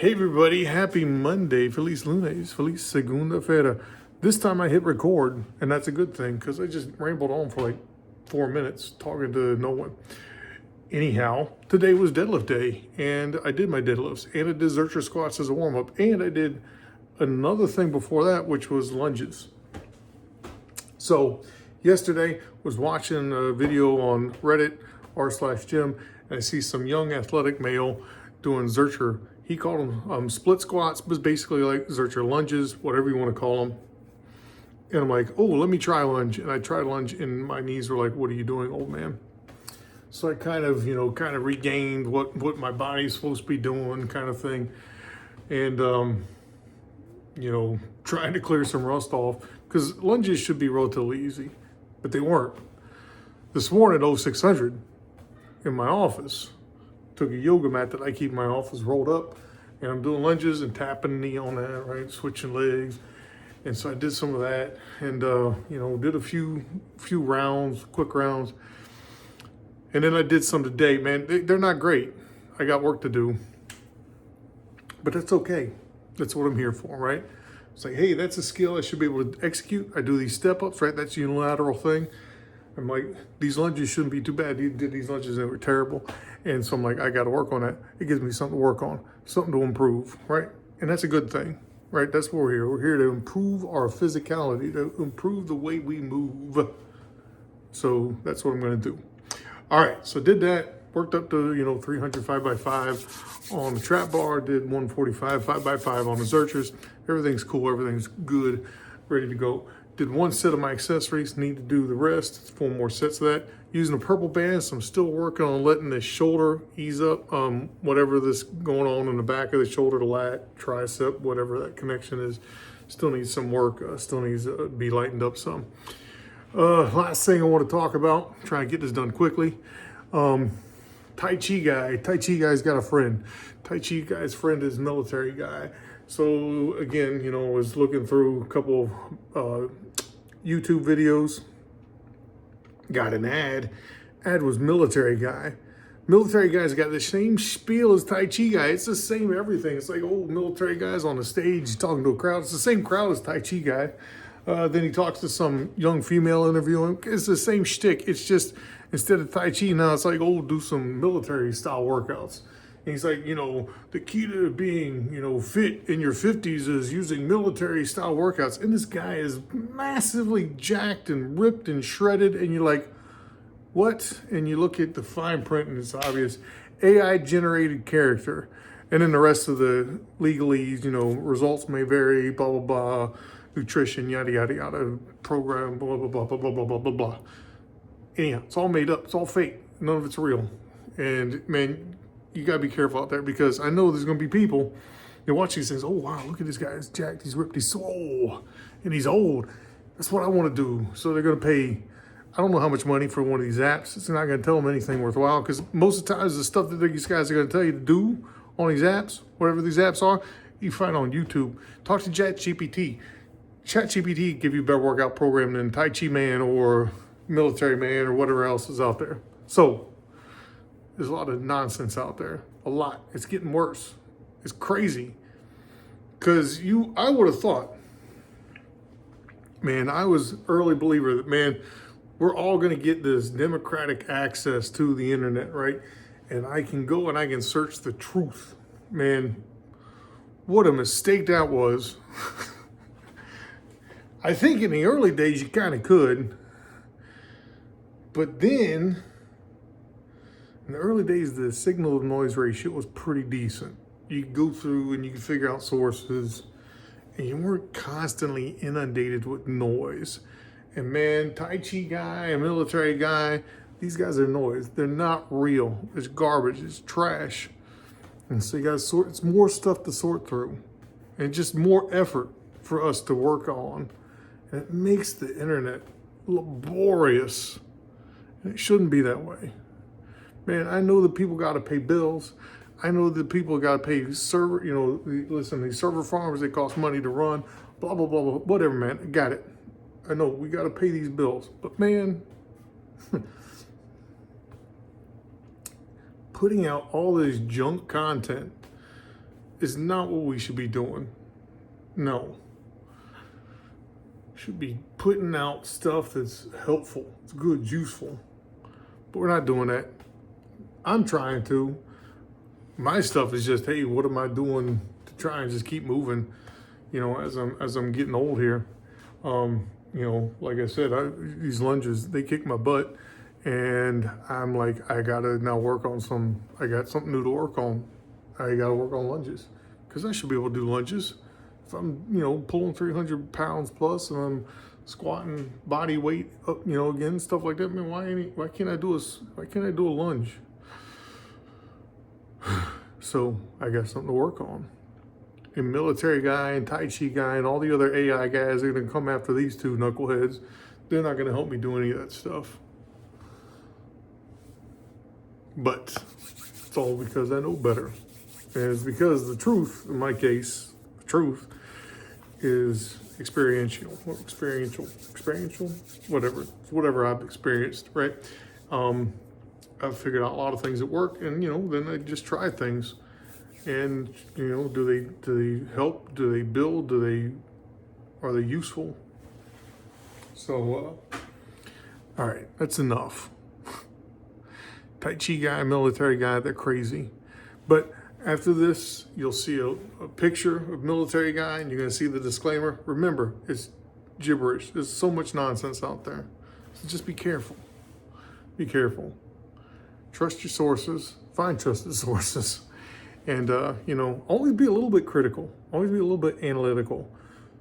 Hey everybody, happy Monday, Feliz Lunes, Feliz Segunda-feira. This time I hit record, and that's a good thing because I just rambled on for like 4 minutes talking to no one. Anyhow, today was deadlift day, and I did my deadlifts, and I did Zercher squats as a warm-up, and I did another thing before that, which was lunges. So yesterday was watching a video on Reddit r/gym, and I see some young athletic male doing Zercher. He called them split squats, but basically like Zercher lunges, whatever you want to call them. And I'm like, oh, let me try lunge. And I tried lunge, and my knees were like, what are you doing, old man? So I kind of regained what my body's supposed to be doing, kind of thing. And, trying to clear some rust off, because lunges should be relatively easy, but they weren't. This morning at 0600 in my office, took a yoga mat that I keep in my office rolled up, and I'm doing lunges and tapping the knee on that, right? Switching legs. And so I did some of that, and, did a few rounds, quick rounds. And then I did some today. Man, they're not great. I got work to do, but that's okay. That's what I'm here for, right? It's like, hey, that's a skill I should be able to execute. I do these step-ups, right? That's a unilateral thing. I'm like, these lunges shouldn't be too bad. You did these lunges, they were terrible. And so I'm like, I got to work on that. It gives me something to work on, something to improve, right? And that's a good thing, right? That's what we're here. We're here to improve our physicality, to improve the way we move. So that's what I'm going to do. All right, so did that. Worked up to, 300 5x5 on the trap bar. Did 145 5x5 on the Zerchers. Everything's cool. Everything's good. Ready to go. Did one set of my accessories. Need to do the rest. 4 more sets of that. Using a purple band, so I'm still working on letting the shoulder ease up. Whatever this going on in the back of the shoulder, the lat, tricep, whatever that connection is, still needs some work. Still needs to be lightened up some. Last thing I want to talk about, trying to get this done quickly. Tai Chi guy's got a friend. Tai Chi guy's friend is military guy. So again, I was looking through a couple of YouTube videos. Got an ad. Ad was military guy. Military guy's got the same spiel as Tai Chi guy. It's the same everything. It's like old military guys on the stage talking to a crowd. It's the same crowd as Tai Chi guy. Then he talks to some young female interviewing. It's the same shtick. It's just instead of Tai Chi now, it's like, do some military style workouts. And he's like, the key to being, fit in your 50s is using military style workouts. And this guy is massively jacked and ripped and shredded. And you're like, what? And you look at the fine print and it's obvious. AI generated character. And then the rest of the legalese, results may vary, blah, blah, blah. Nutrition, yada, yada, yada, program, blah, blah, blah, blah, blah, blah, blah, blah, blah. Anyhow, it's all made up. It's all fake. None of it's real. And, man, you got to be careful out there because I know there's going to be people that watch these things. Oh, wow, look at this guy. He's jacked. He's ripped. He's so and he's old. That's what I want to do. So they're going to pay, I don't know how much money for one of these apps. It's not going to tell them anything worthwhile because most of the times the stuff that these guys are going to tell you to do on these apps, whatever these apps are, you find on YouTube. Talk to ChatGPT. ChatGPT give you a better workout program than Tai Chi Man or Military Man or whatever else is out there. So there's a lot of nonsense out there. A lot. It's getting worse. It's crazy. Because I would have thought, man, I was early believer that, man, we're all going to get this democratic access to the internet, right? And I can go and I can search the truth. Man, what a mistake that was. I think in the early days you kind of could, but then in the early days the signal to noise ratio was pretty decent. You could go through and you could figure out sources, and you weren't constantly inundated with noise. And man, Tai Chi guy, a military guy, these guys are noise. They're not real. It's garbage. It's trash. And so you got to sort. It's more stuff to sort through, and just more effort for us to work on. And it makes the internet laborious. And it shouldn't be that way. Man, I know that people got to pay bills. I know that people got to pay server, listen, these server farms, they cost money to run, blah, blah, blah, blah, whatever, man. I got it. I know we got to pay these bills. But man, putting out all this junk content is not what we should be doing. No. Should be putting out stuff that's helpful, it's good, useful. But we're not doing that. I'm trying to. My stuff is just, hey, what am I doing to try and just keep moving, as I'm getting old here. Like I said, these lunges, they kick my butt, and I'm like, I gotta now work on I got something new to work on. I gotta work on lunges, because I should be able to do lunges. If I'm, pulling 300 pounds plus, and I'm squatting body weight up, again, stuff like that, man, why can't I do a lunge? So I got something to work on. And military guy and Tai Chi guy and all the other AI guys are gonna come after these two knuckleheads. They're not gonna help me do any of that stuff. But it's all because I know better. And it's because the truth, in my case, the truth is experiential, whatever. It's whatever I've experienced, right? I've figured out a lot of things that work, and then I just try things. And do they help? Do they build? Are they useful? So, all right, that's enough. Tai Chi guy, military guy, they're crazy. But after this, you'll see a picture of military guy, and you're gonna see the disclaimer. Remember, it's gibberish. There's so much nonsense out there. So just be careful. Be careful. Trust your sources. Find trusted sources. And, always be a little bit critical. Always be a little bit analytical.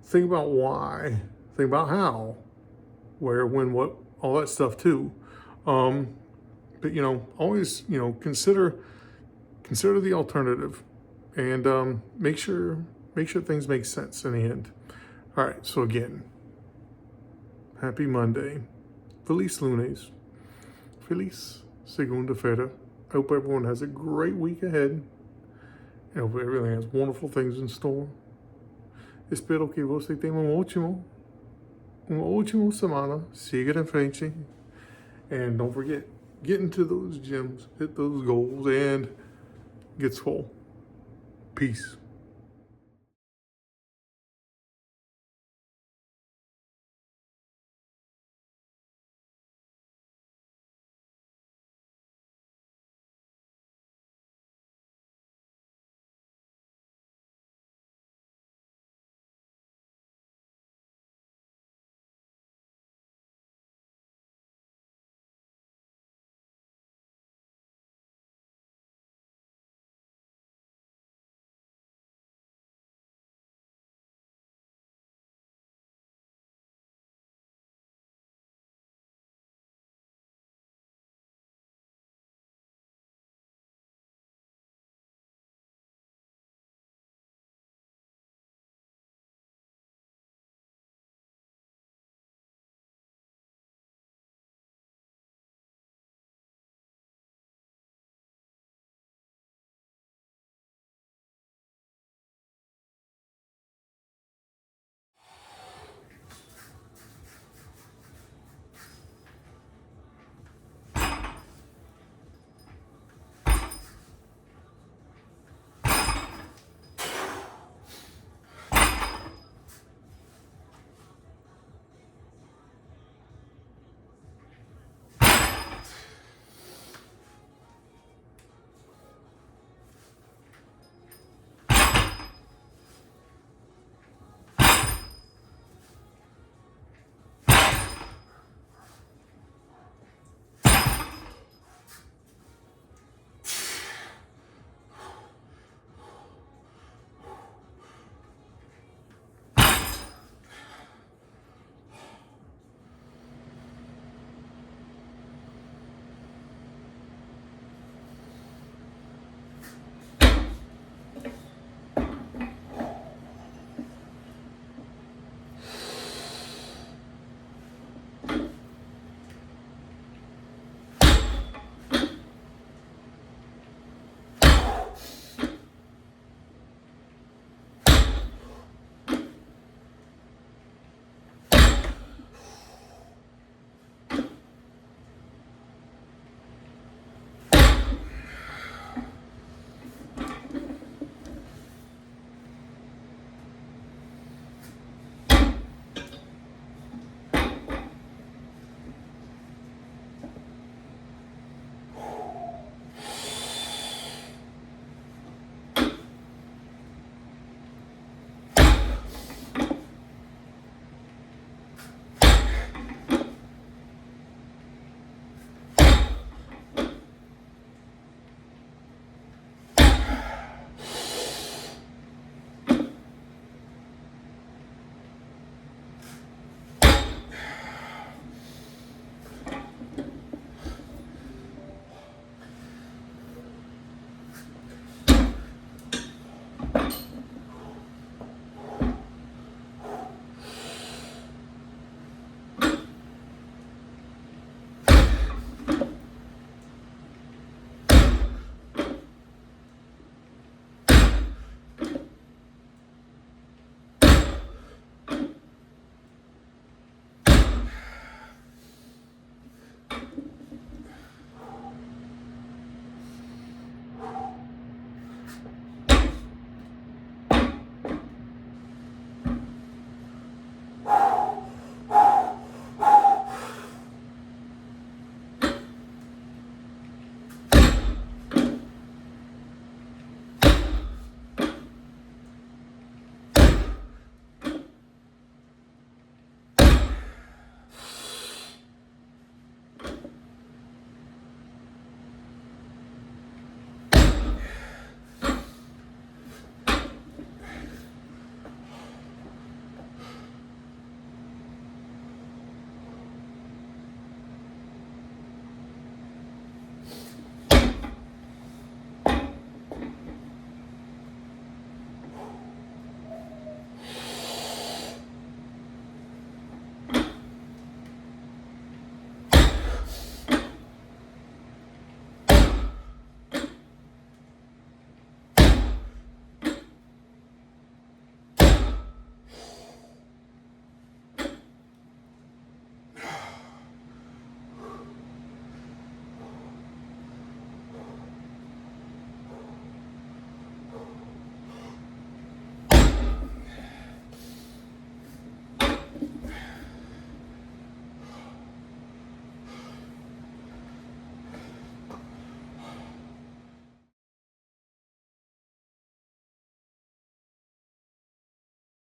Think about why. Think about how, where, when, what, all that stuff too. But, always, consider the alternative, and make sure things make sense in the end. All right, so again, happy Monday. Feliz lunes. Feliz segunda-feira. I hope everyone has a great week ahead. I hope everything has wonderful things in store. Espero que você tenha uma ótima semana. Siga em frente. And don't forget, get into those gyms, hit those goals, and get swole. Peace.